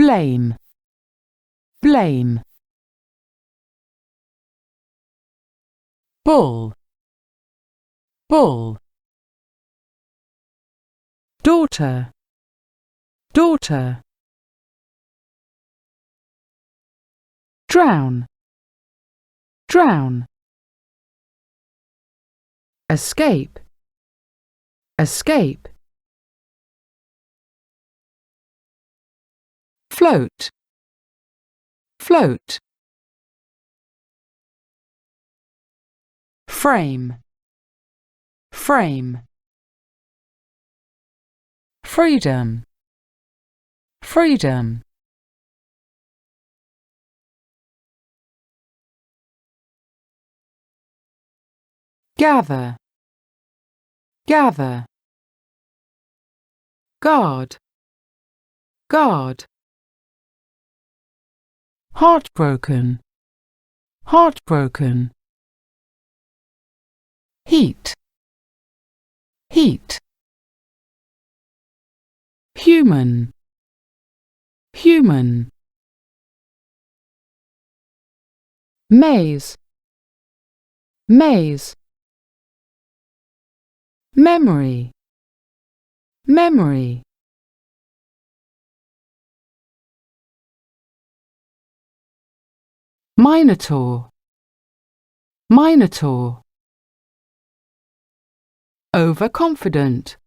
blame, blame. Bull, bull. Daughter, daughter. Drown, drown. Escape, escape. Float, float. Frame, frame. Freedom, freedom. Gather, gather. Guard, guard. Heartbroken, heartbroken. Heat, heat. Human, human. Maze, maze. Memory, memory. Minotaur, minotaur. Overconfident,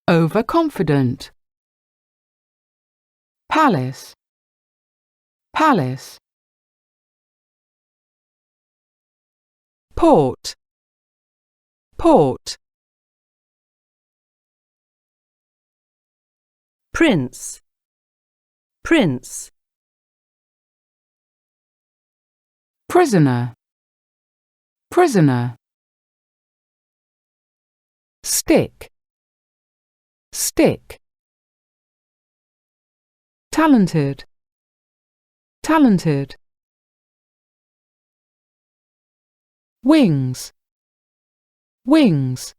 overconfident. Palace, palace. Port, port. Prince, prince. Prisoner, prisoner. Stick, stick. Talented, talented. Wings, wings.